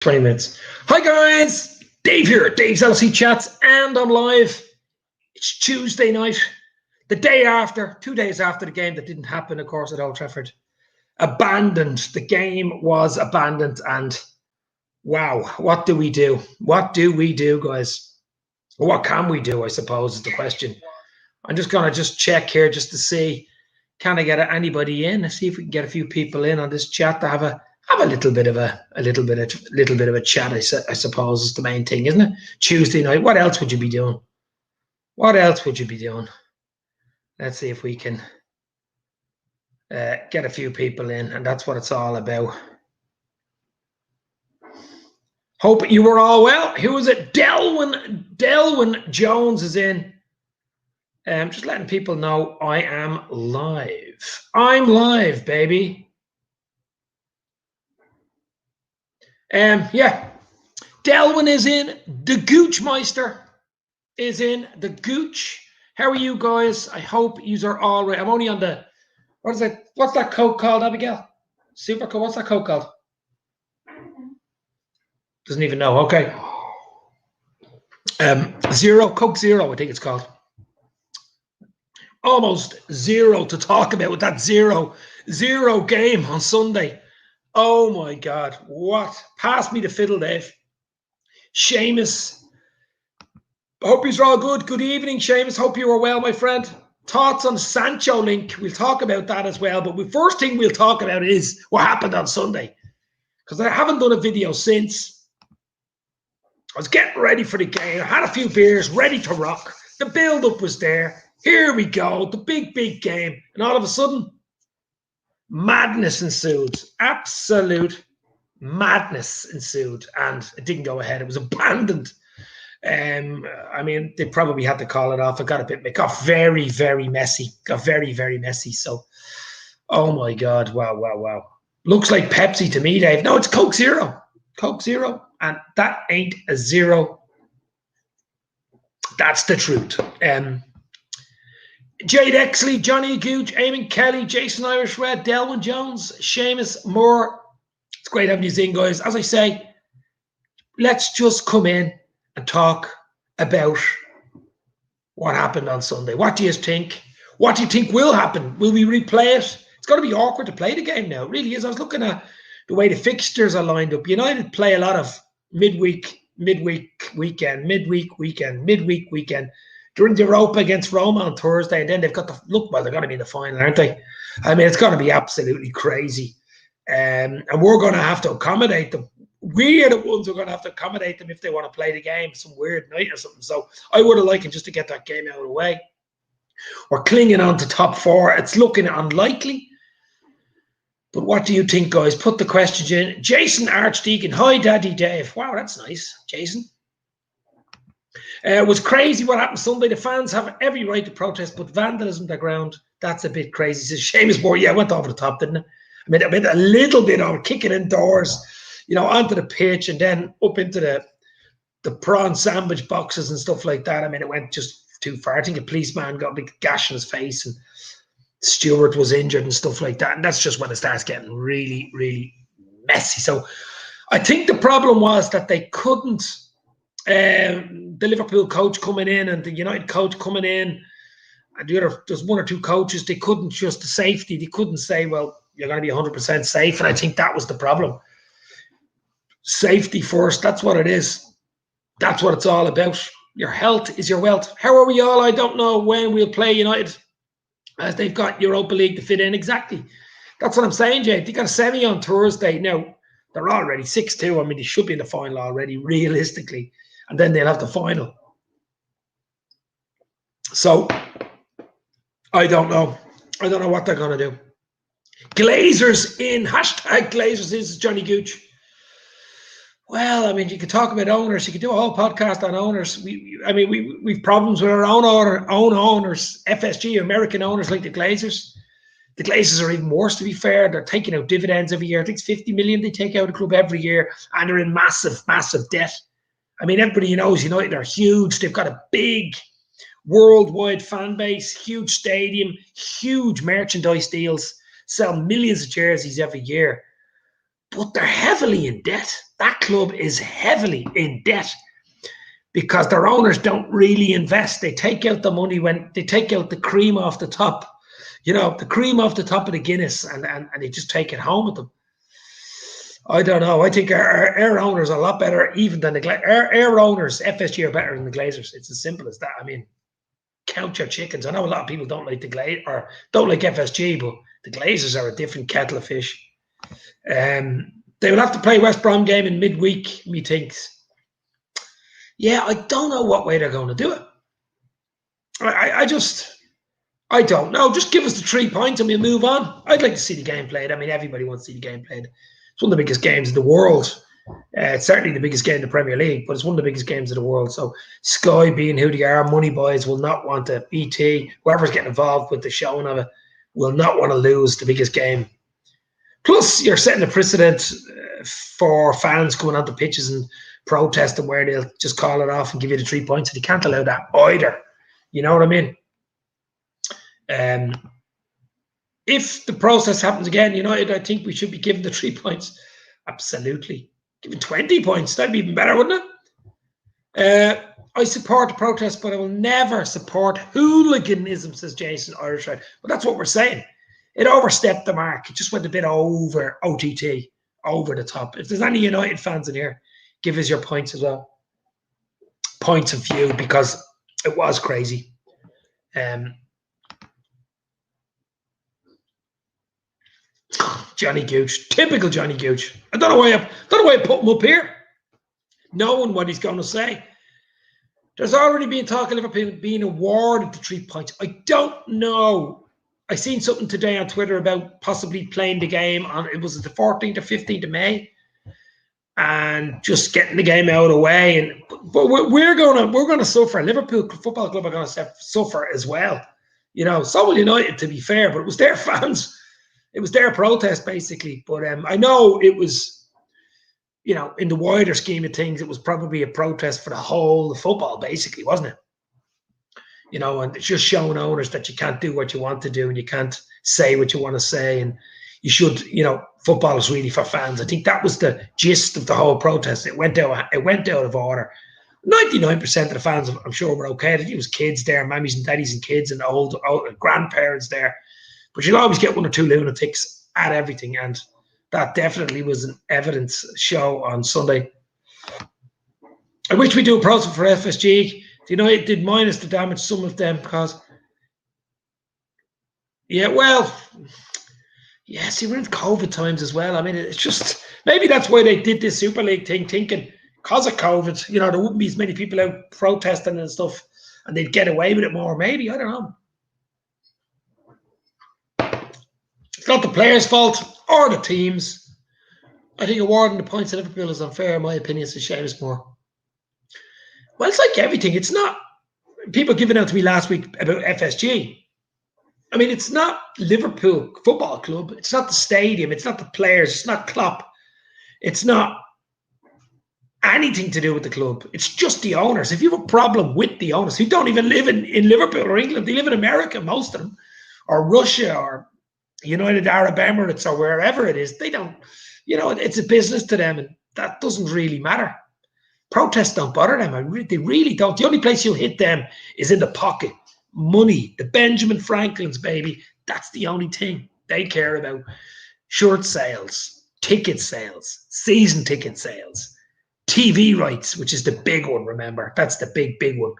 20 minutes. Hi guys, Dave here, Dave's LC Chats, and I'm live. It's Tuesday night, the day after, 2 days after the game that didn't happen, of course, at Old Trafford. Abandoned. The game was abandoned, and wow, what do we do? What do we do, guys? What can we do, I suppose, is the question. I'm just going to check here just to see, can I get anybody in? Let's see if we can get a few people in on this chat to have a little bit of a chat. I suppose is the main thing, isn't it? Tuesday night. What else would you be doing? What else would you be doing? Let's see if we can get a few people in, and that's what it's all about. Hope you were all well. Who is it? Delwyn Jones is in. Just letting people know I am live. I'm live, baby. Yeah. Delwyn is in. The Goochmeister is in. The Gooch. How are you guys? I hope you are all right. I'm only on the, what is it? What's that Coke called, Abigail? Super Coke. What's that Coke called? Doesn't even know. Okay. Zero, Coke Zero, I think it's called. Almost zero to talk about with that zero game on Sunday. Oh my God. What? Pass me the fiddle, Dave. Seamus. Hope you're all good. Good evening, Seamus. Hope you are well, my friend. Thoughts on Sancho link. We'll talk about that as well. But the first thing we'll talk about is what happened on Sunday. Because I haven't done a video since. I was getting ready for the game. I had a few beers, ready to rock. The build-up was there. Here we go. The big game. And all of a sudden, madness ensued. Absolute madness ensued. And it didn't go ahead. It was abandoned. I mean, they probably had to call it off. It got very, very messy. Got very, very messy. So, oh my God. Wow. Looks like Pepsi to me, Dave. No, it's Coke Zero. Coke Zero. And that ain't a zero. That's the truth. Jade Exley, Johnny Gooch, Eamon Kelly, Jason Irish Red, Delwyn Jones, Seamus Moore. It's great having you in, guys. As I say, let's just come in and talk about what happened on Sunday. What do you think? What do you think will happen? Will we replay it? It's going to be awkward to play the game now. It really is. I was looking at the way the fixtures are lined up. United play a lot of midweek weekend during the Europa against Roma on Thursday, and then they've got they're going to be in the final, aren't they? I mean, it's going to be absolutely crazy. And we're going to have to accommodate them. We are the ones who are going to have to accommodate them if they want to play the game some weird night or something. So I would have liked it just to get that game out of the way. We're clinging on to top four. It's looking unlikely. But what do you think, guys? Put the questions in. Jason Archdeacon. Hi, Daddy Dave. Wow, that's nice, Jason. It was crazy what happened Sunday. The fans have every right to protest, but vandalism to the ground, that's a bit crazy. Says Seamus Moore, yeah, went over the top, didn't it? I mean, a little bit on kicking indoors, onto the pitch and then up into the prawn sandwich boxes and stuff like that. I mean, it went just too far. I think a policeman got a big gash in his face and Stewart was injured and stuff like that. And that's just when it starts getting really, really messy. So I think the problem was that they couldn't, the Liverpool coach coming in and the United coach coming in, and there's one or two coaches, they couldn't just the safety. They couldn't say, well, you're going to be 100% safe. And I think that was the problem. Safety first. That's what it is. That's what it's all about. Your health is your wealth. How are we all? I don't know when we'll play United, as they've got Europa League to fit in. Exactly. That's what I'm saying, Jay. They got a semi on Thursday. Now, they're already 6-2. I mean, they should be in the final already, realistically. And then they'll have the final. So, I don't know. I don't know what they're going to do. Glazers in. Hashtag Glazers is Johnny Gooch. Well, I mean, you could talk about owners. You could do a whole podcast on owners. We've problems with our own owners, FSG, American owners like the Glazers. The Glazers are even worse, to be fair. They're taking out dividends every year. I think it's 50 million they take out of the club every year, and they're in massive, massive debt. I mean, everybody knows United are huge. They've got a big worldwide fan base, huge stadium, huge merchandise deals, sell millions of jerseys every year. but they're heavily in debt. That club is heavily in debt because their owners don't really invest. They take out the money when they take out the cream off the top, the cream off the top of the Guinness, and they just take it home with them. I don't know. I think our owners are a lot better even than our owners. FSG are better than the Glazers. It's as simple as that. I mean, count your chickens. I know a lot of people don't like the Glaze or don't like FSG, but the Glazers are a different kettle of fish. They will have to play West Brom game in midweek, methinks. Yeah, I don't know what way they're going to do it. I don't know. Just give us the 3 points and we'll move on. I'd like to see the game played. I mean, everybody wants to see the game played. It's one of the biggest games in the world. It's certainly the biggest game in the Premier League, but it's one of the biggest games of the world. So Sky, being who they are, money boys, will not want to, BT, whoever's getting involved with the showing of it, will not want to lose the biggest game. Plus, you're setting a precedent for fans going onto pitches and protesting where they'll just call it off and give you the 3 points. And you can't allow that either. You know what I mean? If the process happens again, United, I think we should be given the 3 points. Absolutely. Given 20 points, that'd be even better, wouldn't it? I support the protest, but I will never support hooliganism, says Jason Irishard. But that's what we're saying. It overstepped the mark. It just went a bit over OTT, over the top. If there's any United fans in here, give us your points as well. Points of view, because it was crazy. Johnny Gooch, typical Johnny Gooch. I don't know why I put him up here, knowing what he's going to say. There's already been talk of Liverpool being awarded the 3 points. I don't know. I seen something today on Twitter about possibly playing the game on, it was the 14th or 15th of May, and just getting the game out of the way. But we're gonna suffer. Liverpool Football Club are going to suffer as well. So will United, to be fair. But it was their fans. It was their protest, basically. But I know it was, in the wider scheme of things, it was probably a protest for the whole of football, basically, wasn't it? And it's just showing owners that you can't do what you want to do and you can't say what you want to say. And you should, football is really for fans. I think that was the gist of the whole protest. It went out of order. 99% of the fans, I'm sure, were okay. I think it was kids there, mammies and daddies and kids and old grandparents there. But you'll always get one or two lunatics at everything, and that definitely was an evidence show on Sunday. I wish we do a process for FSG. It did minus the damage, some of them, because, see, we're in COVID times as well. I mean, it's just, maybe that's why they did this Super League thing, thinking because of COVID, there wouldn't be as many people out protesting and stuff, and they'd get away with it more. Maybe, I don't know. It's not the players' fault or the teams. I think awarding the points to Liverpool is unfair, in my opinion, says Seamus Moore. Well, it's like everything. It's not people giving out to me last week about FSG. I mean, it's not Liverpool Football Club. It's not the stadium. It's not the players. It's not Klopp. It's not anything to do with the club. It's just the owners. If you have a problem with the owners, who don't even live in Liverpool or England, they live in America, most of them, or Russia or United Arab Emirates or wherever it is, they don't, it's a business to them, and that doesn't really matter. Protests don't bother them. They really don't. The only place you'll hit them is in the pocket. Money, the Benjamin Franklins, baby. That's the only thing they care about. Shirt sales, ticket sales, season ticket sales, TV rights, which is the big one, remember. That's the big one.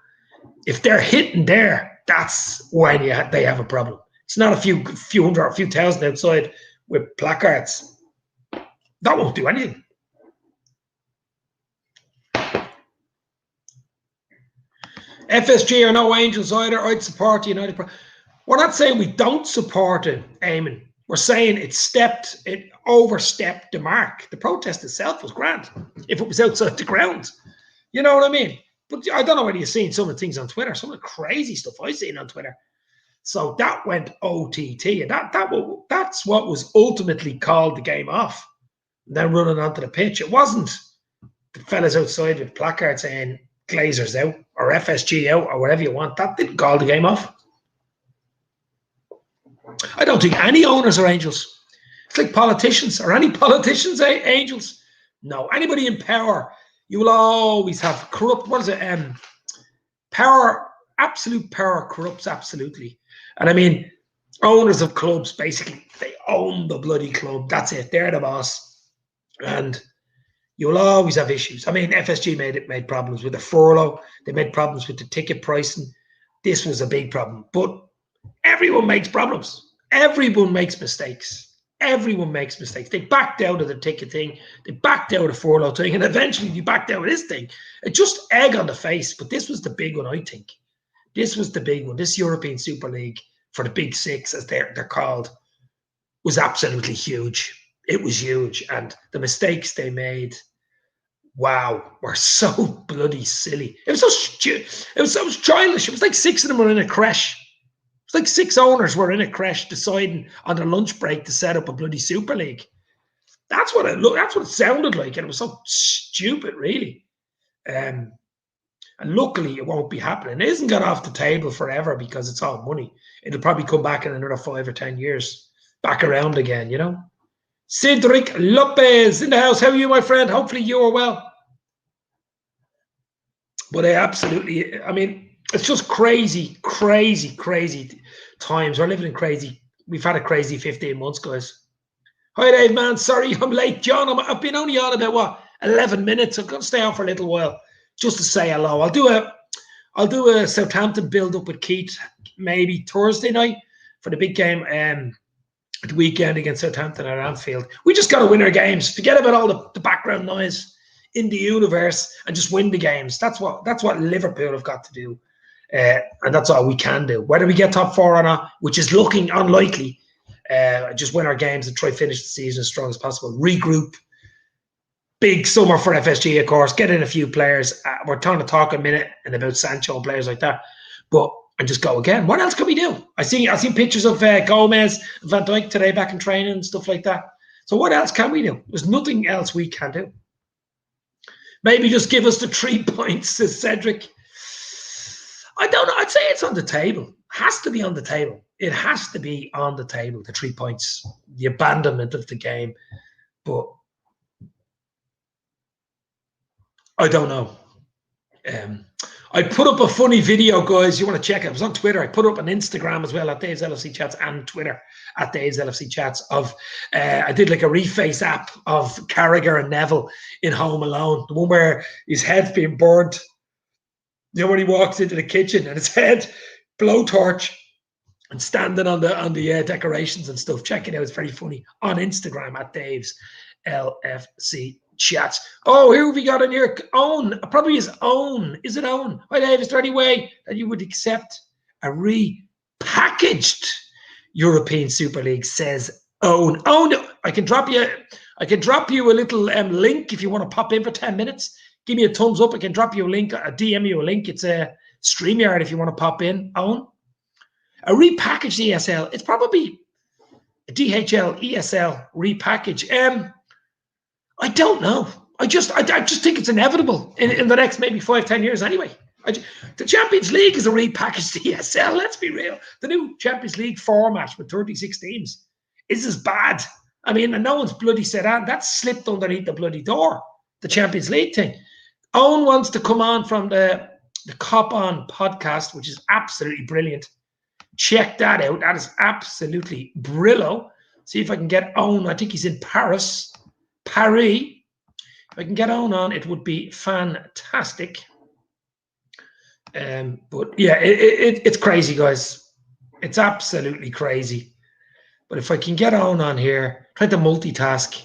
If they're hitting there, that's when they have a problem. It's not a few hundred or a few thousand outside with placards. That won't do anything. FSG are no angels either. I'd support the United. We're not saying we don't support it, Eamon. We're saying it overstepped the mark. The protest itself was grand if it was outside the ground. You know what I mean? But I don't know whether you've seen some of the things on Twitter, some of the crazy stuff I've seen on Twitter. So that went OTT, and that's what was ultimately called the game off. And then running onto the pitch. It wasn't the fellas outside with placards saying Glazers out or FSG out or whatever you want. That didn't call the game off. I don't think any owners are angels. It's like politicians. Are any politicians angels? No. Anybody in power, you will always have corrupt. What is it? Power, absolute power corrupts absolutely. And I mean, owners of clubs, basically, they own the bloody club. That's it. They're the boss. And you'll always have issues. I mean, FSG made problems with the furlough. They made problems with the ticket pricing. This was a big problem. But everyone makes problems. Everyone makes mistakes. Everyone makes mistakes. They backed out of the ticket thing. They backed out of the furlough thing. And eventually you backed out of this thing. It's just egg on the face. But this was the big one, I think. This was the big one. This European Super League for the Big Six, as they're called, was absolutely huge. It was huge. And the mistakes they made, wow, were so bloody silly. It was so childish. It was like 6 of them were in a creche. It's like 6 owners were in a creche deciding on their lunch break to set up a bloody Super League. That's what it sounded like, and it was so stupid, really. And luckily, it won't be happening. It isn't got off the table forever because it's all money. It'll probably come back in another 5 or 10 years, back around again, you know. Cedric Lopez in the house. How are you, my friend? Hopefully you are well. But absolutely, I mean, it's just crazy, crazy, crazy times. We're living in crazy. We've had a crazy 15 months, guys. Hi, Dave, man. Sorry I'm late. John, I've been only on about, 11 minutes. I'm going to stay on for a little while just to say hello. I'll do a Southampton build-up with Keith maybe Thursday night for the big game the weekend against Southampton at Anfield. We just got to win our games. Forget about all the background noise in the universe and just win the games. That's what Liverpool have got to do. And that's all we can do. Whether we get top 4 or not, which is looking unlikely, just win our games and try to finish the season as strong as possible. Regroup. Big summer for FSG, of course. Get in a few players. We're trying to talk a minute and about Sancho and players like that. And just go again. What else can we do? I seen pictures of Gomez, Van Dijk today back in training and stuff like that. So what else can we do? There's nothing else we can do. Maybe just give us the 3 points, says Cedric. I don't know. I'd say it's on the table. It has to be on the table. It has to be on the table, the 3 points, the abandonment of the game. But I don't know. I put up a funny video, guys. You want to check it? It was on Twitter. I put up on Instagram as well at Dave's LFC Chats and Twitter at Dave's LFC Chats of I did like a reface app of Carragher and Neville in Home Alone, the one where his head's being burnt. You know, when he walks into the kitchen and his head blowtorch and standing on the decorations and stuff. Check it out. It's very funny on Instagram at Dave's LFC Chats. Oh, who have we got in here? Owen. Probably is Owen. Is it Owen? Hi, Dave. Is there any way that you would accept a repackaged European Super League? Says Owen. Owen, I can drop you a little link if you want to pop in for 10 minutes. Give me a thumbs up. I can drop you a link, DM you a link. It's a StreamYard if you want to pop in. Owen. A repackaged ESL. It's probably a DHL ESL repackage. I don't know. I just think it's inevitable in the next maybe 5-10 years anyway. The Champions League is a repackaged ESL. Let's be real. The new Champions League format with 36 teams is as bad. I mean, and no one's bloody said that. That's slipped underneath the bloody door, the Champions League thing. Owen wants to come on from the Cop On podcast, which is absolutely brilliant. Check that out. That is absolutely brillo. See if I can get Owen. I think he's in Paris. If I can get on, it would be fantastic. But yeah, it's crazy, guys. It's absolutely crazy. But if I can get on here, try to multitask.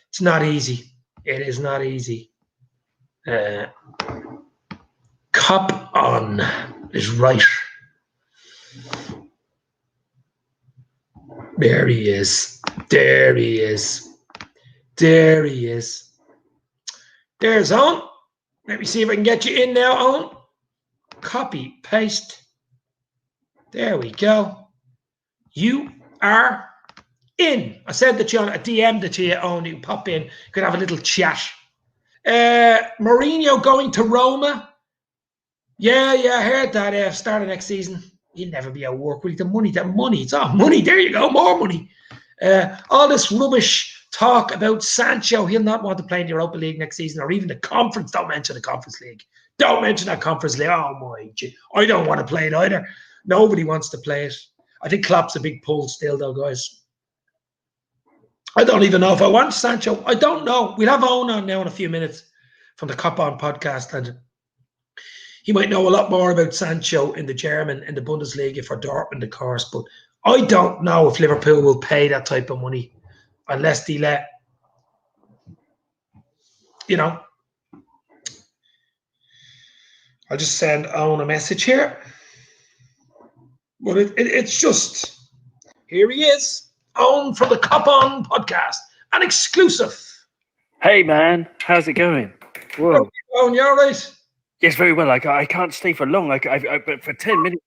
It's not easy. It is not easy. Cop On is right. There he is. There he is. There he is. There's Owen. Let me see if I can get you in now, Owen. Copy, paste. There we go. You are in. I said that you on a DM to you, Owen. You can pop in. You could have a little chat. Mourinho going to Roma. Yeah, I heard that. Start of next season. He'll never be out of work, will he? The money. It's all money. There you go. More money. All this rubbish talk about Sancho, he'll not want to play in the Europa League next season, or even the conference. Don't mention the Conference League. Don't mention that Conference League. Oh my, I don't want to play it either. Nobody wants to play it. I think Klopp's a big pull still, though, guys. I don't even know if I want Sancho. I don't know. We'll have Owen on now in a few minutes from the Cop On podcast, and he might know a lot more about Sancho in the Bundesliga for Dortmund, of course. But I don't know if Liverpool will pay that type of money unless they let, I'll just send Owen a message here. But it's just, here he is, Owen from the Cop On podcast, an exclusive. Hey man, how's it going? Whoa. Owen, you all right? Yes, very well. I can't stay for long. But for 10 minutes,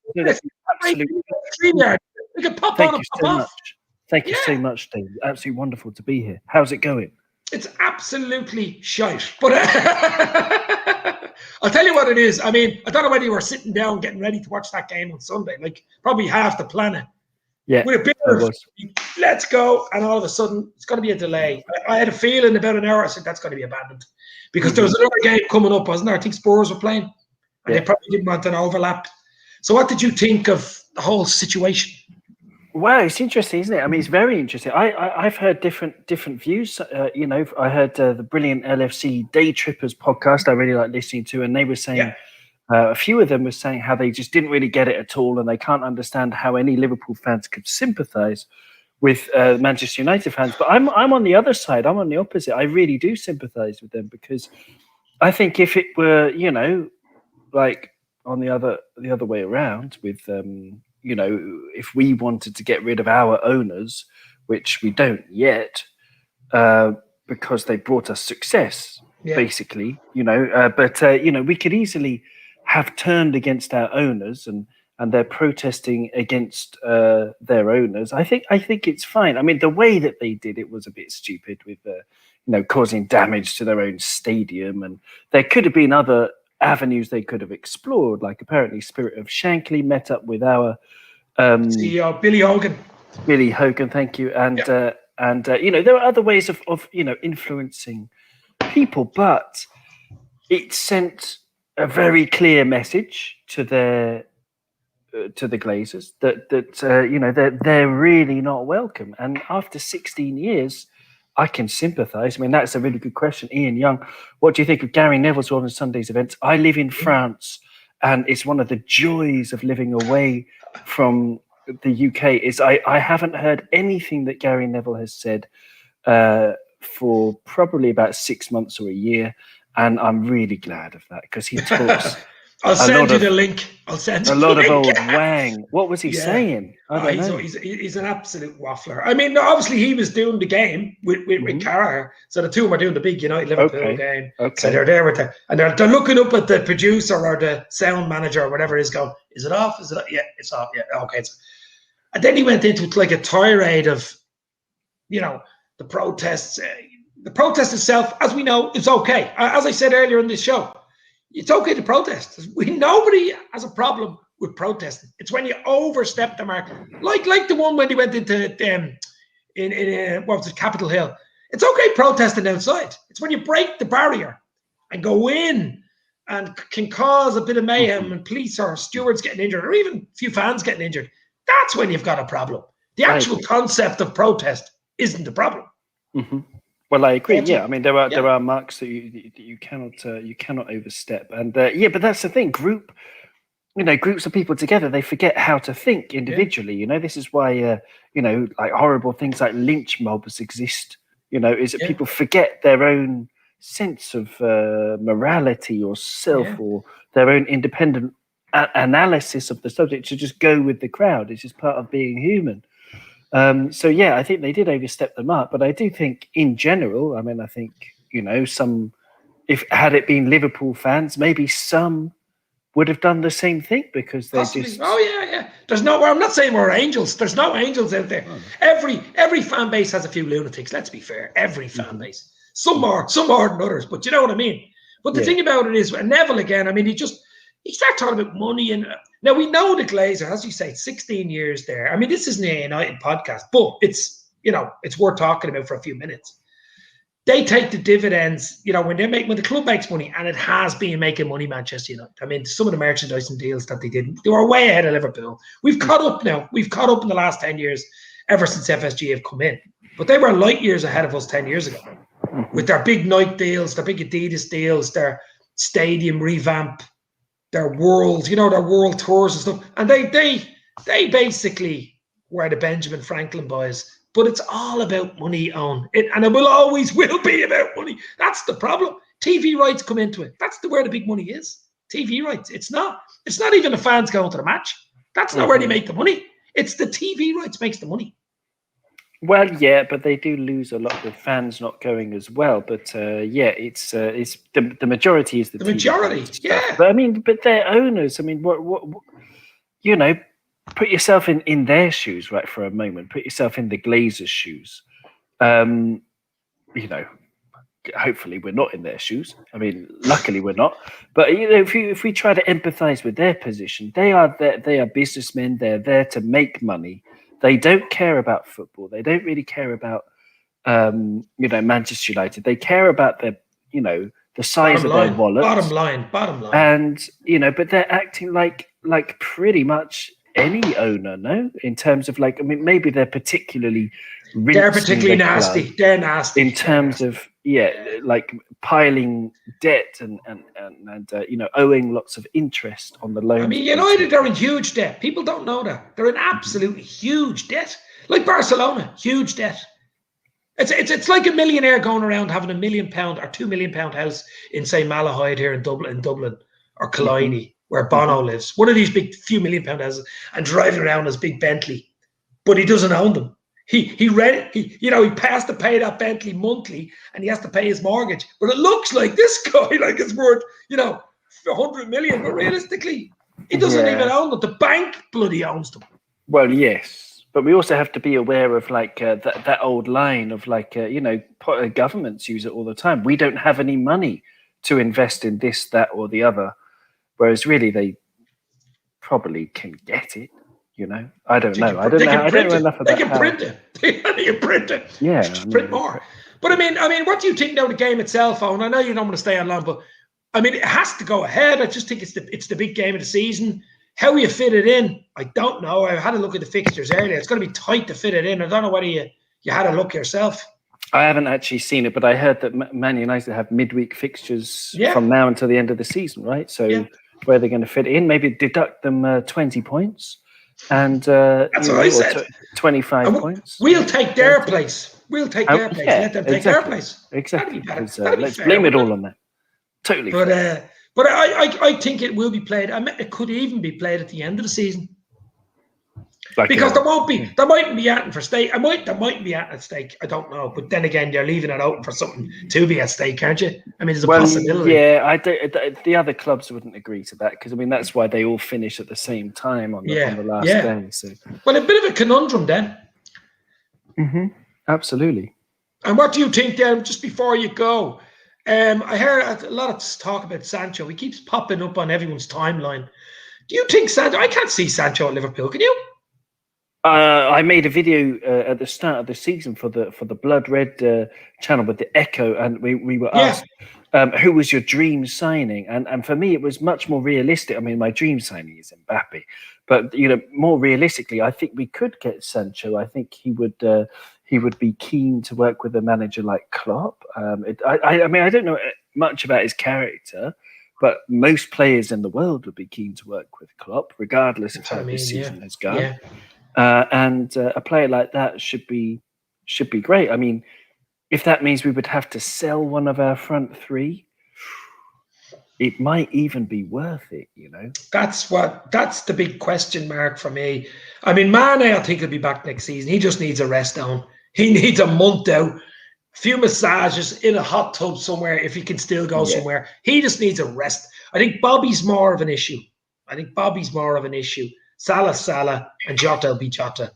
absolutely. We can pop Thank on you and so pop much. off. Thank you so much, Dave. Absolutely wonderful to be here. How's it going? It's absolutely shite. But I'll tell you what it is. I mean, I don't know whether you were sitting down getting ready to watch that game on Sunday. Like, probably half the planet. Yeah, with a bit of, let's go, and all of a sudden, it's going to be a delay. I had a feeling about an hour, I said, that's going to be abandoned. Because there was another game coming up, wasn't there? I think Spurs were playing, and they probably didn't want an overlap. So what did you think of the whole situation? Well, it's interesting, isn't it? I mean, it's very interesting. I've heard different views. I heard the brilliant LFC Day Trippers podcast I really like listening to, and they were saying, a few of them were saying how they just didn't really get it at all, and they can't understand how any Liverpool fans could sympathise with Manchester United fans. But I'm on the other side. I'm on the opposite. I really do sympathise with them, because I think if it were, like on the other way around, with if we wanted to get rid of our owners, which we don't yet, because they brought us success, basically, but we could easily have turned against our owners, and they're protesting against their owners. I think it's fine. I mean, the way that they did it was a bit stupid, with causing damage to their own stadium, and there could have been other avenues they could have explored. Like, apparently Spirit of Shankly met up with our CEO Billy Hogan. Billy Hogan, thank you, and there are other ways of influencing people, but it sent a very clear message to the Glazers that they're really not welcome. And after 16 years, I can sympathise. I mean, that's a really good question. Ian Young, what do you think of Gary Neville's role in Sunday's events? I live in France, and it's one of the joys of living away from the UK is I haven't heard anything that Gary Neville has said for probably about 6 months or a year. And I'm really glad of that, because he talks. I'll send you the link. I'll send you a lot of old wang. What was he saying? I don't know. He's an absolute waffler. I mean, obviously he was doing the game with Carragher, so the two of them are doing the big United Liverpool game. Okay. So they're there with it, and they're looking up at the producer or the sound manager or whatever it is, going, "Is it off? Is it off? Yeah, it's off. Yeah, okay." And then he went into like a tirade of, the protests. The protest itself, as we know, is okay. As I said earlier in this show, it's okay to protest. Nobody has a problem with protesting. It's when you overstep the mark, like the one when they went into what was it, Capitol Hill. It's okay protesting outside. It's when you break the barrier and go in and can cause a bit of mayhem and police or stewards getting injured, or even a few fans getting injured. That's when you've got a problem. The actual concept of protest isn't the problem. Mm-hmm. Well, I agree. Yeah, I mean, there are marks that you cannot overstep, and but that's the thing. Groups of people together, they forget how to think individually. This is why like horrible things like lynch mobs exist. Is that people forget their own sense of morality or self or their own independent analysis of the subject to just go with the crowd. It's just part of being human. I think they did overstep the mark, but I do think in general, I mean, I think, had it been Liverpool fans, maybe some would have done the same thing, because they're just... Oh, yeah. I'm not saying we're angels. There's no angels out there. Oh. Every fan base has a few lunatics. Let's be fair. Every fan base. Some more than others, but you know what I mean? But the thing about it is, Neville again, I mean, he started talking about money. And now we know the Glazer, as you say, 16 years there. I mean, this isn't a United podcast, but it's it's worth talking about for a few minutes. They take the dividends, when the club makes money, and it has been making money, Manchester United. I mean, some of the merchandising deals that they did, they were way ahead of Liverpool. We've caught up now. We've caught up in the last 10 years, ever since FSG have come in. But they were light years ahead of us 10 years ago with their big Nike deals, their big Adidas deals, their stadium revamp, their world, their world tours and stuff. And they basically were the Benjamin Franklin boys. But it's all about money, Owen. And it always will be about money. That's the problem. TV rights come into it. That's where the big money is. TV rights. It's not even the fans going to the match. That's not where they make the money. It's the TV rights makes the money. Well, yeah, but they do lose a lot with fans not going as well. But it's the majority is the majority. Yeah, but their owners. I mean, what put yourself in their shoes, right, for a moment. Put yourself in the Glazers' shoes. Hopefully we're not in their shoes. I mean, luckily we're not. But if we try to empathise with their position, they are businessmen. They're there to make money. They don't care about football. They don't really care about Manchester United. They care about their the size of their wallet. Bottom line. And but they're acting like pretty much any owner, no? In terms of maybe they're particularly they're particularly nasty. They're nasty. In terms of piling debt and owing lots of interest on the loans. I mean, United are in huge debt. People don't know that. They're in absolutely huge debt. Like Barcelona, huge debt. It's like a millionaire going around having £1 million or £2 million house in, say, Malahide here in Dublin or Killiney, where Bono lives. One of these big few £1 million houses, and driving around his big Bentley, but he doesn't own them. He has to pay that Bentley monthly, and he has to pay his mortgage. But it looks like this guy is worth 100 million, but realistically, he doesn't even own them. The bank bloody owns them. Well, yes, but we also have to be aware of that old line of governments use it all the time. We don't have any money to invest in this, that, or the other, whereas really they probably can get it. I don't know. I don't know enough about. They can print it. They can print it. Yeah, print more. But I mean, what do you think now? The game itself, Owen? I know you don't want to stay on long, but I mean, it has to go ahead. I just think it's the big game of the season. How you fit it in, I don't know. I had a look at the fixtures earlier. It's going to be tight to fit it in. I don't know whether you had a look yourself. I haven't actually seen it, but I heard that Man United have midweek fixtures from now until the end of the season, right? So where they're going to fit it in, maybe deduct them 20 points. And that's what I said. 25 points. We'll take their place. Let them take their place. Exactly. Let's blame it all on that. Totally. But I think it will be played. It could even be played at the end of the season. Because there mightn't be at for stake. There mightn't be at stake. I don't know. But then again, you're leaving it open for something to be at stake, aren't you? I mean, there's a possibility. Yeah, the other clubs wouldn't agree to that because that's why they all finish at the same time on the last day. So, well, a bit of a conundrum then. Mm-hmm. Absolutely. And what do you think then? Just before you go, I heard a lot of talk about Sancho. He keeps popping up on everyone's timeline. Do you think Sancho? I can't see Sancho at Liverpool. Can you? I made a video at the start of the season for the Blood Red channel with the Echo, and we were asked who was your dream signing, and for me it was much more realistic. I mean, my dream signing is Mbappe, but more realistically, I think we could get Sancho. I think he would be keen to work with a manager like Klopp. I mean, I don't know much about his character, but most players in the world would be keen to work with Klopp, regardless of how this season has gone. Yeah. And a player like that should be great. I mean, if that means we would have to sell one of our front three, it might even be worth it, That's the big question mark for me. I mean, Mane, I think he'll be back next season. He just needs a rest down. He needs a month out, a few massages in a hot tub somewhere if he can still go somewhere. He just needs a rest. I think Bobby's more of an issue. Salah, and Jota will be Jota.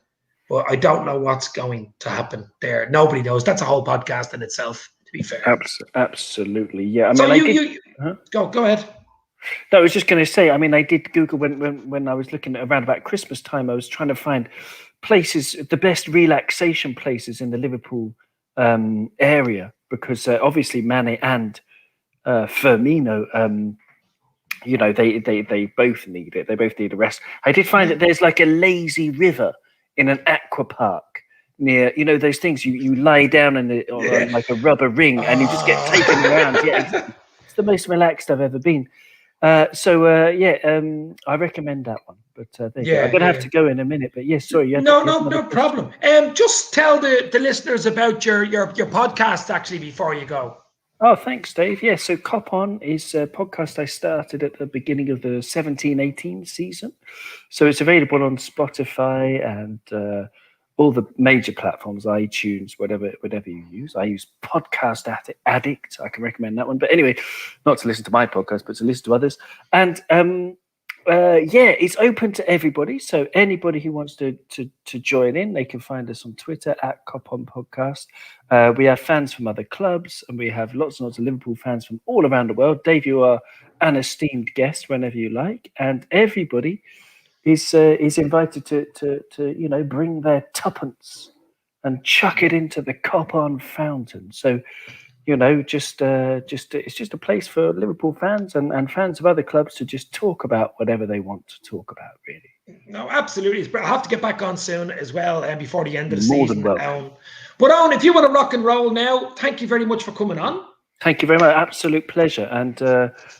But I don't know what's going to happen there. Nobody knows. That's a whole podcast in itself, to be fair. Absolutely, yeah. I mean, go ahead. No, I was just going to say, I mean, I did Google when I was looking at around about Christmas time, I was trying to find places, the best relaxation places in the Liverpool area, because obviously Mane and Firmino, you know, they both need it. They both need a rest. I did find that there's like a lazy river in an aqua park near, you know, those things you lie down on like a rubber ring and you just get taken around. Yeah, exactly. It's the most relaxed I've ever been. I recommend that one. But there you go. I'm gonna have to go in a minute. But yes, sorry. No problem. Just tell the listeners about your podcast actually before you go. Oh, thanks, Dave. Yeah, so Cop On is a podcast I started at the beginning of the 17-18 season. So it's available on Spotify and all the major platforms, iTunes, whatever you use. I use Podcast Addict. I can recommend that one. But anyway, not to listen to my podcast, but to listen to others. And it's open to everybody. So anybody who wants to join in, they can find us on Twitter at Cop On Podcast. We have fans from other clubs, and we have lots and lots of Liverpool fans from all around the world. Dave, you are an esteemed guest whenever you like, and everybody is invited to bring their tuppence and chuck it into the Cop On fountain. So, it's just a place for Liverpool fans and fans of other clubs to just talk about whatever they want to talk about, really. No, absolutely. I'll have to get back on soon as well, before the end of the More season. than welcome. But Owen, if you want to rock and roll now, thank you very much for coming on. Thank you very much. Absolute pleasure. And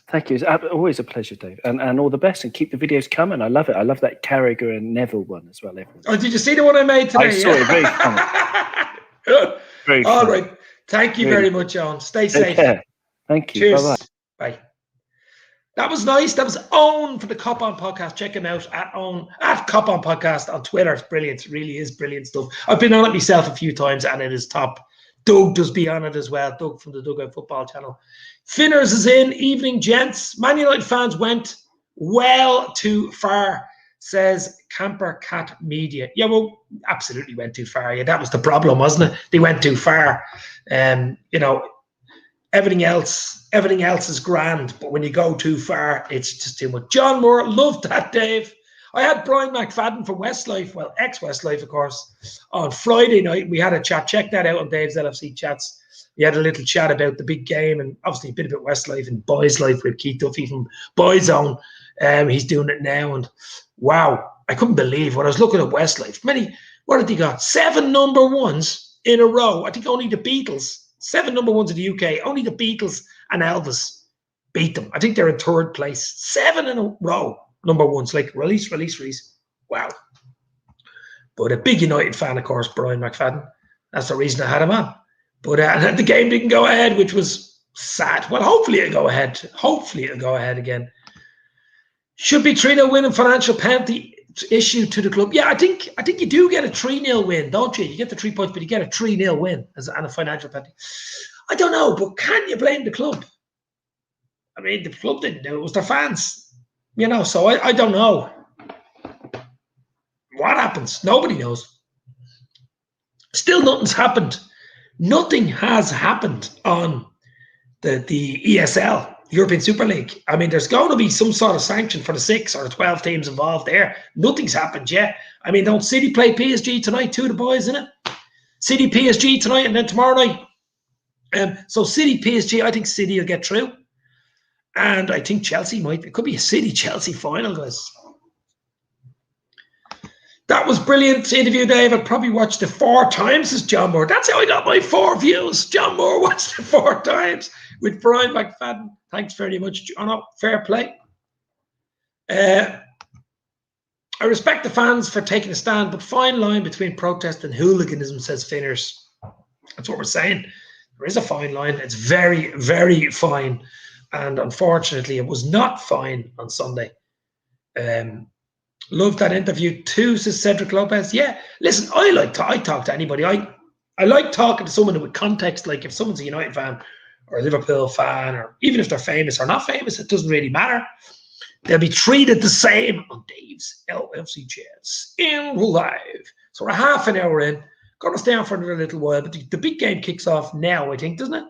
thank you. It's always a pleasure, Dave. And all the best. And keep the videos coming. I love it. I love that Carragher and Neville one as well. Everyone. Oh, did you see the one I made today? I saw it. Very funny. Very funny. All right. Thank you very much, Owen. Stay safe. Care. Thank you. Cheers. Bye-bye. Bye. That was nice. That was Owen for the Cop On Podcast. Check him out at Cop On Podcast on Twitter. It's brilliant. It really is brilliant stuff. I've been on it myself a few times and it is top. Doug does be on it as well. Doug from the Dugout Football Channel. Finners is in. Evening, gents. Man United fans went well too far, says Camper Cat Media. Yeah, well, absolutely went too far. Yeah, that was the problem, wasn't it? They went too far. Everything else is grand, but when you go too far, it's just too much. John Moore, loved that, Dave. I had Brian McFadden from Westlife, well, ex-Westlife, of course, on Friday night. We had a chat. Check that out on Dave's LFC Chats. We had a little chat about the big game and obviously a bit about Westlife and Boys Life with Keith Duffy from Boyzone. He's doing it now. And wow, I couldn't believe when I was looking at Westlife. What had they got? 7 number ones in a row. I think only the Beatles, 7 number ones in the UK, only the Beatles and Elvis beat them. I think they're in 3rd place. 7 in a row. Number ones, like release. Wow. But a big United fan, of course, Brian McFadden. That's the reason I had him on. But the game didn't go ahead, which was sad. Well, hopefully it'll go ahead. Hopefully it'll go ahead again. Should be 3-0 win and financial penalty issue to the club. Yeah, I think you do get a 3-0 win, don't you? You get the 3 points, but you get a 3-0 win and a financial penalty. I don't know, but can you blame the club? I mean, the club didn't do it. It was their fans. So I don't know. What happens? Nobody knows. Still nothing's happened. Nothing has happened on the ESL, European Super League. I mean, there's going to be some sort of sanction for the 6 or the 12 teams involved there. Nothing's happened yet. I mean, don't City play PSG tonight too, the boys, innit? City PSG tonight and then tomorrow night. So City PSG, I think City will get through. And I think Chelsea it could be a City-Chelsea final, guys. That was brilliant interview, Dave. I'd probably watched it 4 times as John Moore. That's how I got my 4 views. John Moore watched it 4 times with Brian McFadden. Thanks very much. Fair play. I respect the fans for taking a stand, but fine line between protest and hooliganism, says Finners. That's what we're saying. There is a fine line. It's very, very fine. And unfortunately, it was not fine on Sunday. Loved that interview too, says Cedric Lopez. Yeah, listen, I talk to anybody. I like talking to someone with context. Like if someone's a United fan or a Liverpool fan, or even if they're famous or not famous, it doesn't really matter. They'll be treated the same on Dave's LFC Chats in live. So we're half an hour in. Going to stay on for another little while, but the big game kicks off now, I think, doesn't it?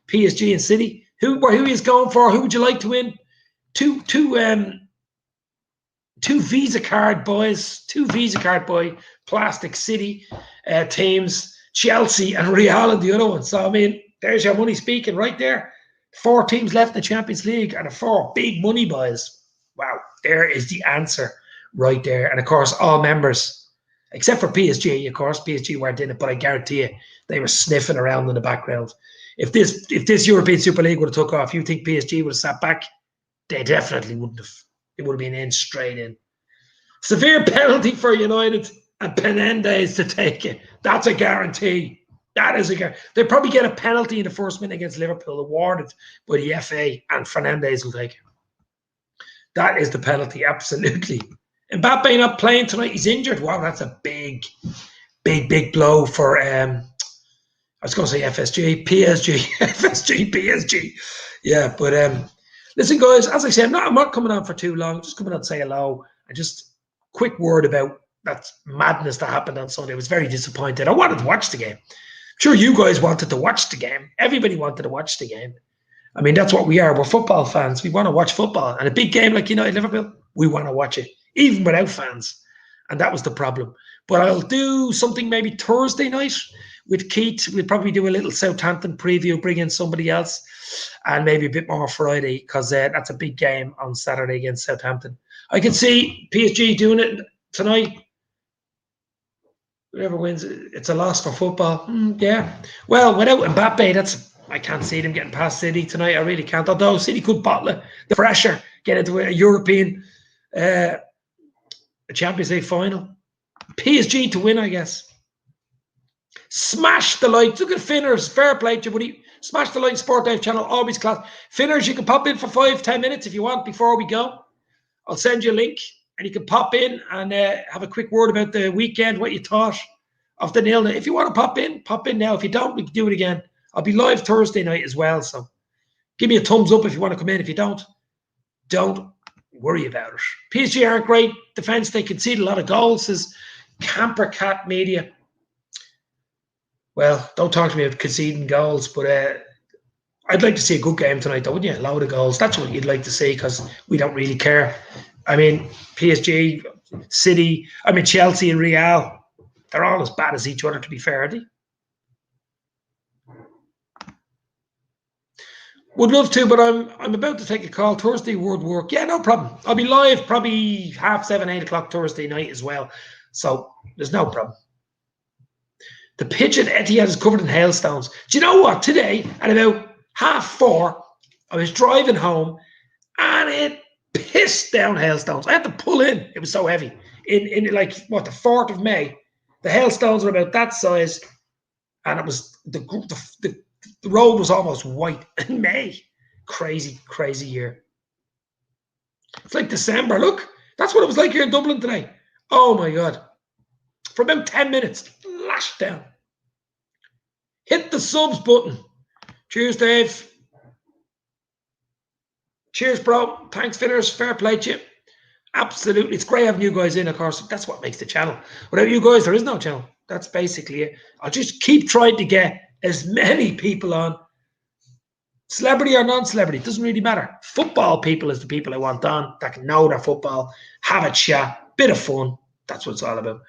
PSG and City. Who is going for? Who would you like to win? Two two Visa card boy, Plastic City teams, Chelsea and Real and the other one. So, I mean, there's your money speaking right there. 4 teams left in the Champions League and 4 big money boys. Wow, there is the answer right there. And, of course, all members, except for PSG, of course. PSG weren't in it, but I guarantee you they were sniffing around in the background. If this European Super League would have took off, you think PSG would have sat back? They definitely wouldn't have. It would have been in straight in. Severe penalty for United and Penendes to take it. That's a guarantee. That is a guarantee. They'll probably get a penalty in the first minute against Liverpool awarded by the FA, and Fernandes will take it. That is the penalty, absolutely. Mbappe not playing tonight. He's injured. Wow, that's a big blow for, I was going to say PSG. Yeah, but listen, guys, as I said, I'm not coming on for too long. Just coming on to say hello. And just quick word about that madness that happened on Sunday. I was very disappointed. I wanted to watch the game. I'm sure you guys wanted to watch the game. Everybody wanted to watch the game. I mean, that's what we are. We're football fans. We want to watch football. And a big game like United Liverpool, we want to watch it, even without fans. And that was the problem. But I'll do something maybe Thursday night with Keith. We'll probably do a little Southampton preview, bring in somebody else, and maybe a bit more Friday, because that's a big game on Saturday against Southampton. I can see PSG doing it tonight. Whoever wins, it's a loss for football. Yeah. Well, without Mbappe, I can't see them getting past City tonight. I really can't. Although City could bottle it. The pressure, get into a European Champions League final. PSG to win, I guess. Smash the lights. Look at Finners. Fair play to you, buddy. Smash the light Sport Dive channel. Always class. Finners, you can pop in for 5-10 minutes if you want before we go. I'll send you a link and you can pop in and have a quick word about the weekend, what you thought of the 0-0. If you want to pop in now. If you don't, we can do it again. I'll be live Thursday night as well. So give me a thumbs up if you want to come in. If you don't worry about it. PSG aren't great defense. They concede a lot of goals, says Camper Cat Media. Well, don't talk to me about conceding goals, but I'd like to see a good game tonight, though, wouldn't you? A load of goals. That's what you'd like to see, because we don't really care. I mean, PSG, City, Chelsea and Real, they're all as bad as each other, to be fair, aren't they? Would love to, but I'm about to take a call. Thursday would work. Yeah, no problem. I'll be live probably 7:30, 8 o'clock Thursday night as well. So there's no problem. The pitch at Etihad is covered in hailstones. Do you know what? Today, at about 4:30, I was driving home and it pissed down hailstones. I had to pull in. It was so heavy. In like, the 4th of May, the hailstones were about that size, and it was the road was almost white in May. Crazy, crazy year. It's like December. Look, that's what it was like here in Dublin today. Oh my God. For about 10 minutes, lashed down. Hit the subs button. Cheers, Dave. Cheers, bro. Thanks, Finners. Fair play to you. Absolutely. It's great having you guys in, of course. That's what makes the channel. Without you guys, there is no channel. That's basically it. I'll just keep trying to get as many people on. Celebrity or non-celebrity, doesn't really matter. Football people is the people I want on, that can know their football, have a chat, bit of fun. That's what it's all about.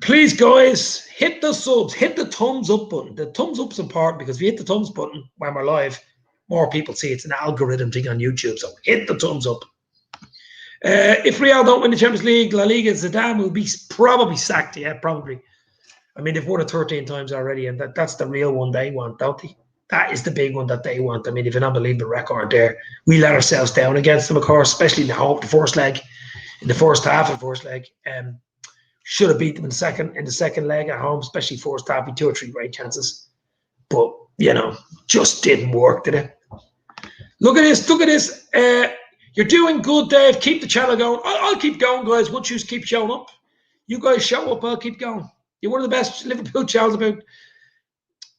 Please, guys, hit the subs, hit the thumbs up button. The thumbs up is important, because if you hit the thumbs button when we're live, more people see. It's an algorithm thing on YouTube, so hit the thumbs up. If Real don't win the Champions League, La Liga, Zidane will be probably sacked. Yeah, probably. I mean, they've won it 13 times already, and that's the real one they want, don't they? That is the big one that they want. I mean, they've an unbelievable record there. We let ourselves down against them, of course, especially in the first leg, in the first half of the first leg. Should have beat them in the second leg at home, especially first half. We 2 or 3 great chances, but just didn't work, did it? Look at this. Look at this. You're doing good, Dave. Keep the channel going. I'll keep going, guys. Once you keep showing up, you guys show up, I'll keep going. You're one of the best Liverpool channels about.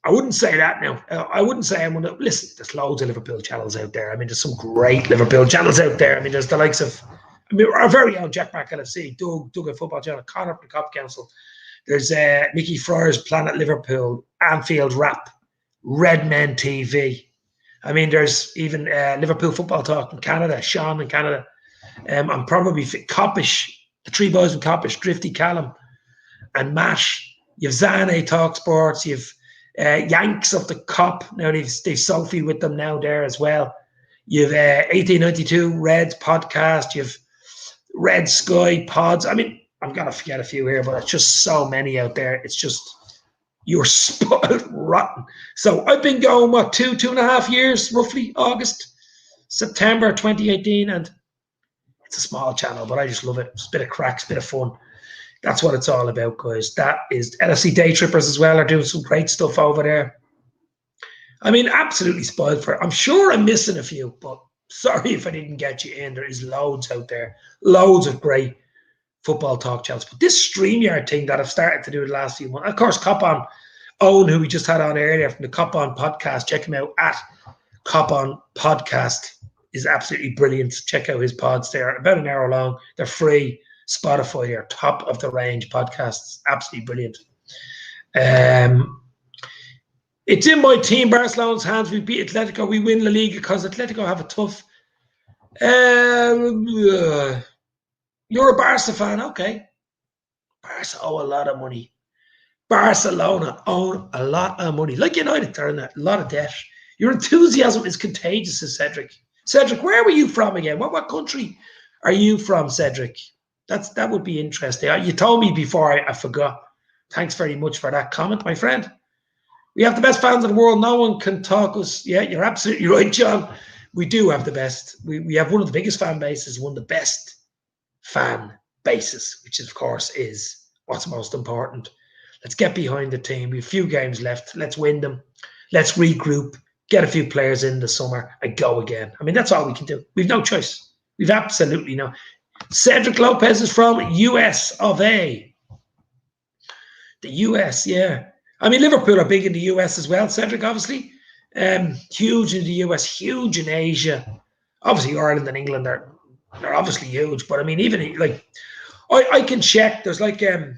I wouldn't say that now. I wouldn't say I'm one of. Listen, there's loads of Liverpool channels out there. I mean, there's some great Liverpool channels out there. I mean, there's the likes of. Our very own Jack Back LFC, Doug at Football Channel, Connor from the Cop Council. There's Mickey Fryer's Planet Liverpool, Anfield Rap, Red Men TV. I mean, there's even Liverpool Football Talk in Canada, Sean in Canada. I'm probably Coppish, the three boys from Coppish, Drifty, Callum, and Mash. You've Zane Talk Sports. You've Yanks of the Cop. Now they've Sophie with them now there as well. You've 1892 Reds podcast. You've Red Sky Pods. I mean, I'm going to forget a few here, but it's just so many out there. It's just, you're spoiled rotten. So I've been going, 2.5 years, roughly, August, September 2018, and it's a small channel, but I just love it. It's a bit of cracks, a bit of fun. That's what it's all about, guys. That is LFC Day Trippers as well are doing some great stuff over there. I mean, absolutely spoiled for it. I'm sure I'm missing a few, but sorry if I didn't get you in. There is loads out there. Loads of great football talk channels. But this StreamYard thing that I've started to do the last few months, of course, Cop On Owen, who we just had on earlier from the Cop On podcast, check him out at Cop On Podcast, is absolutely brilliant. Check out his pods. They're about an hour long. They're free. Spotify, they're top of the range podcasts. Absolutely brilliant. It's in my team, Barcelona's hands. We beat Atletico. We win La Liga because Atletico have a tough. You're a Barca fan, okay. Barca owe a lot of money. Barcelona own a lot of money. Like United, they're in a lot of debt. Your enthusiasm is contagious, says Cedric. Cedric, where were you from again? What country are you from, Cedric? That would be interesting. You told me before, I forgot. Thanks very much for that comment, my friend. We have the best fans in the world. No one can talk us. Yeah, you're absolutely right, John. We do have the best. We have one of the biggest fan bases, one of the best fan bases, which of course is what's most important. Let's get behind the team. We have a few games left. Let's win them. Let's regroup, get a few players in the summer and go again. I mean, that's all we can do. We've no choice. We've absolutely no. Cedric Lopez is from US of A. The US, yeah. I mean, Liverpool are big in the US as well, Cedric, obviously. Huge in the US, huge in Asia. Obviously, Ireland and England are obviously huge. But I mean, even like, I can check. There's like a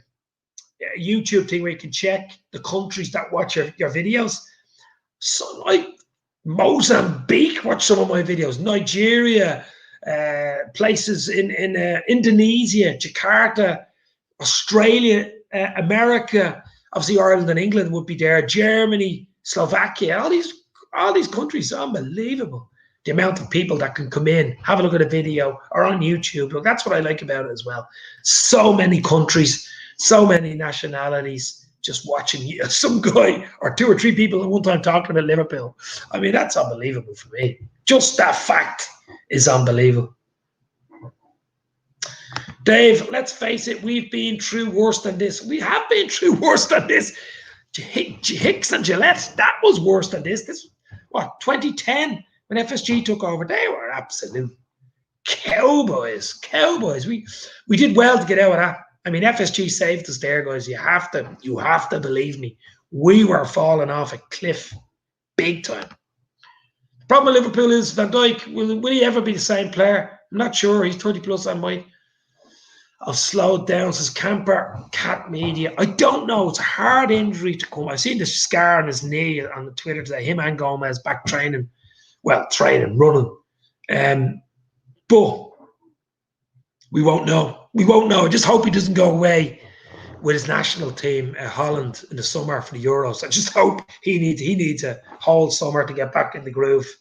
YouTube thing where you can check the countries that watch your videos. So like Mozambique watch some of my videos. Nigeria, places in Indonesia, Jakarta, Australia, America. Obviously, Ireland and England would be there. Germany, Slovakia, all these countries, unbelievable. The amount of people that can come in, have a look at a video, or on YouTube. Look, that's what I like about it as well. So many countries, so many nationalities, just watching some guy or two or three people at one time talking about Liverpool. I mean, that's unbelievable for me. Just that fact is unbelievable. Dave, let's face it, we've been through worse than this. We have been through worse than this. Hicks and Gillette, that was worse than this. This, 2010, when FSG took over, they were absolute cowboys. We did well to get out of that. I mean, FSG saved us there, guys. You have to believe me. We were falling off a cliff big time. The problem with Liverpool is Van Dijk, will he ever be the same player? I'm not sure. He's 30 plus on my. I've slowed down, says Camper, Cat Media. I don't know. It's a hard injury to come. I've seen the scar on his knee on the Twitter today. Him and Gomez back training. Well, running. But we won't know. I just hope he doesn't go away with his national team, Holland, in the summer for the Euros. I just hope he needs a whole summer to get back in the groove.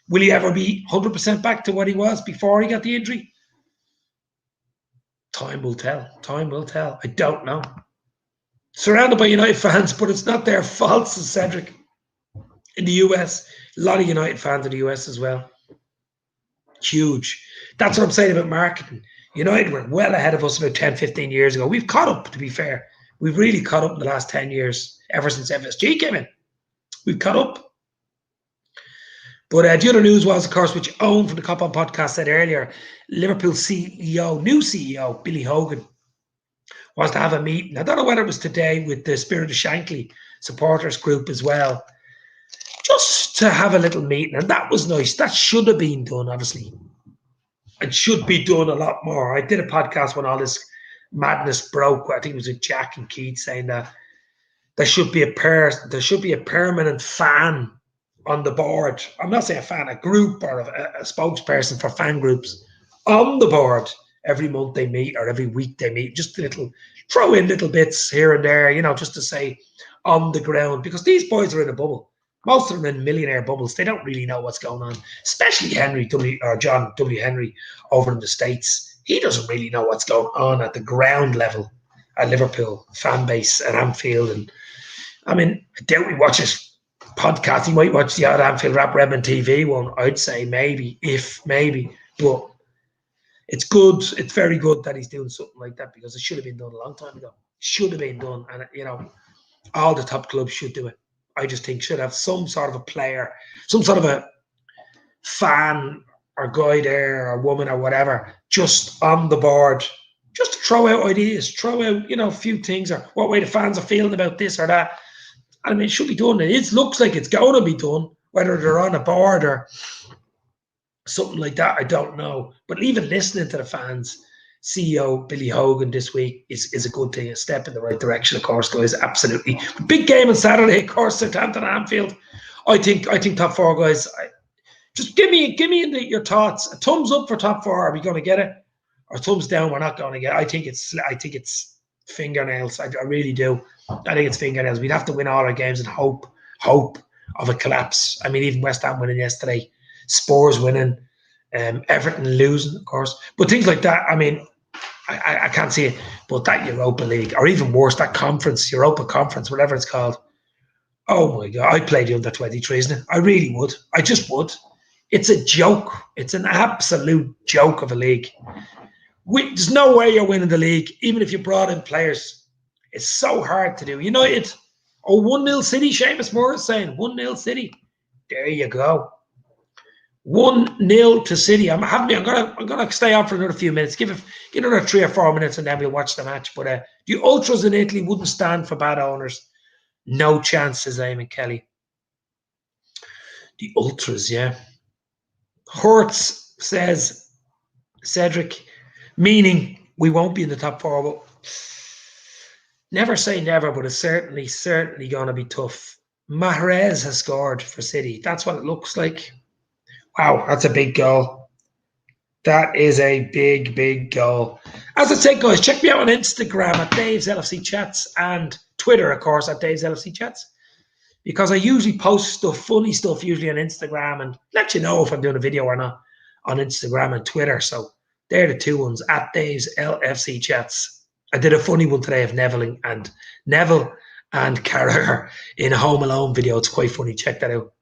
Will he ever be 100% back to what he was before he got the injury? Time will tell. I don't know. Surrounded by United fans, but it's not their fault, says Cedric. In the US, a lot of United fans in the US as well. Huge. That's what I'm saying about marketing. United were well ahead of us about 10, 15 years ago. We've caught up, to be fair. We've really caught up in the last 10 years, ever since FSG came in. We've caught up. But the other news was, of course, which Owen from the Cop On podcast said earlier, Liverpool CEO, new CEO, Billy Hogan, was to have a meeting. I don't know whether it was today with the Spirit of Shankly supporters group as well, just to have a little meeting. And that was nice. That should have been done, obviously. It should be done a lot more. I did a podcast when all this madness broke. I think it was with Jack and Keith saying that there should be a permanent fan on the board. I'm not saying a fan, a group or a spokesperson for fan groups on the board every month they meet or every week they meet. Just throw in little bits here and there, just to say on the ground, because these boys are in a bubble. Most of them in millionaire bubbles. They don't really know what's going on, especially John W. Henry over in the States. He doesn't really know what's going on at the ground level at Liverpool fan base at Anfield. And I mean, I doubt he watches podcasts. He might watch the odd Anfield Rap Redmond TV one, I'd say maybe. But it's good. It's very good that he's doing something like that, because it should have been done a long time ago. It should have been done. And, all the top clubs should do it. I just think should have some sort of a player, some sort of a fan or guy there or woman or whatever, just on the board, just to throw out ideas, throw out, a few things, or what way the fans are feeling about this or that. I mean, it should be done. It looks like it's going to be done, whether they're on a board or something like that, I don't know. But even listening to the fans, CEO Billy Hogan this week is a good thing, a step in the right direction, of course, guys. Absolutely. Big game on Saturday, of course, Southampton and Anfield. I think top four, guys. Just give me your thoughts. A thumbs up for top four. Are we going to get it? Or thumbs down? We're not going to get it. I think it's fingernails. I really do. I think it's fingernails. We'd have to win all our games and hope of a collapse. I mean, even West Ham winning yesterday, Spurs winning, Everton losing, of course. But things like that, I mean, I can't see it. But that Europa League, or even worse, that conference, Europa Conference, whatever it's called. Oh my God, I'd play the under-23s, isn't it? I really would. I just would. It's a joke. It's an absolute joke of a league. There's no way you're winning the league, even if you brought in players. It's so hard to do. United, 1-0 City, Seamus Moore is saying, 1-0 City. There you go. 1-0 to City. I'm gonna stay on for another few minutes. Give another 3 or 4 minutes, and then we'll watch the match. But the ultras in Italy wouldn't stand for bad owners. No chance, says Eamon Kelly. The ultras, yeah. Hertz says, Cedric, meaning we won't be in the top four. But never say never, but it's certainly going to be tough. Mahrez has scored for City. That's what it looks like. Wow, that's a big goal. That is a big, big goal. As I said, guys, check me out on Instagram at Dave's LFC Chats, and Twitter, of course, at Dave's LFC Chats, because I usually post stuff, funny stuff, usually on Instagram, and let you know if I'm doing a video or not on Instagram and Twitter. So they're the two ones, at Dave's LFC Chats. I did a funny one today of Neville and Carragher in a Home Alone video. It's quite funny. Check that out.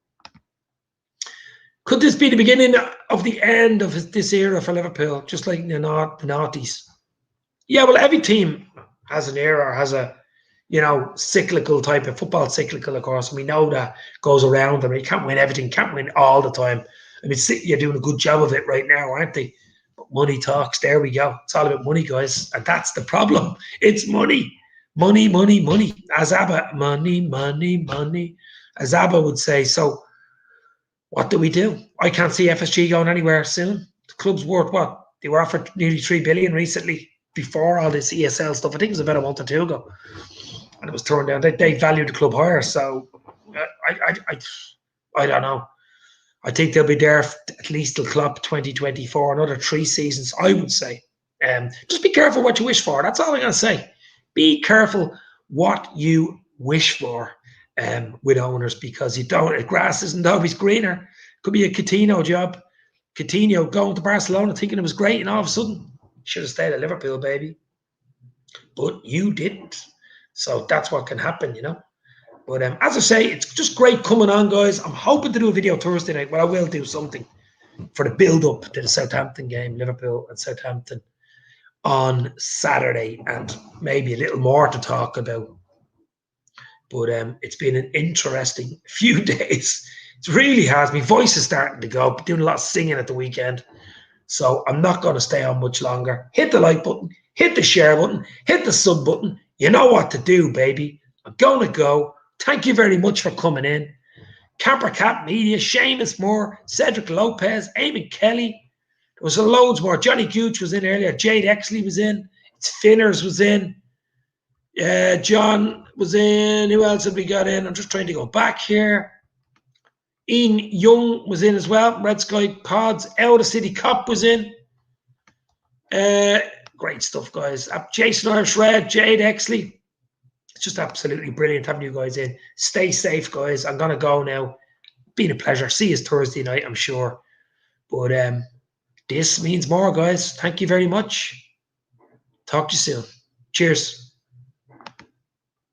Could this be the beginning of the end of this era for Liverpool, just like the noughties? Yeah, well, every team has an era, has a, cyclical type of football, cyclical, of course. And we know that goes around. I mean, you can't win everything, can't win all the time. I mean, City are doing a good job of it right now, aren't they? But money talks. There we go. It's all about money, guys. And that's the problem. It's money. Money, money, money. As ABBA, money, money, money. As ABBA would say. So, what do we do? I can't see FSG going anywhere soon. The club's worth what? They were offered nearly $3 billion recently before all this ESL stuff. I think it was about a month or two ago, and it was turned down. They valued the club higher, so I don't know. I think they'll be there at least till Klopp 2024, another 3 seasons, I would say. Just be careful what you wish for. That's all I'm going to say. Be careful what you wish for. With owners, because grass isn't always greener. Could be a Coutinho job. Coutinho going to Barcelona thinking it was great, and all of a sudden should have stayed at Liverpool, baby. But you didn't. So that's what can happen, But as I say, it's just great coming on, guys. I'm hoping to do a video Thursday night, but I will do something for the build-up to the Southampton game, Liverpool and Southampton on Saturday, and maybe a little more to talk about. But it's been an interesting few days. It really has. My voice is starting to go. I'm doing a lot of singing at the weekend. So I'm not going to stay on much longer. Hit the like button. Hit the share button. Hit the sub button. You know what to do, baby. I'm going to go. Thank you very much for coming in. Camper Cat Media, Seamus Moore, Cedric Lopez, Eamon Kelly. There was loads more. Johnny Gooch was in earlier. Jade Exley was in. It's Finners was in. John was in. Who else have we got in? I'm just trying to go back here. Ian Young was in as well. Red Sky Pods. Elder City Cop was in. Great stuff, guys. Jason Irish Red, Jade Exley. It's just absolutely brilliant having you guys in. Stay safe, guys. I'm gonna go now. Been a pleasure. See you Thursday night, I'm sure. But this means more, guys. Thank you very much. Talk to you soon. Cheers.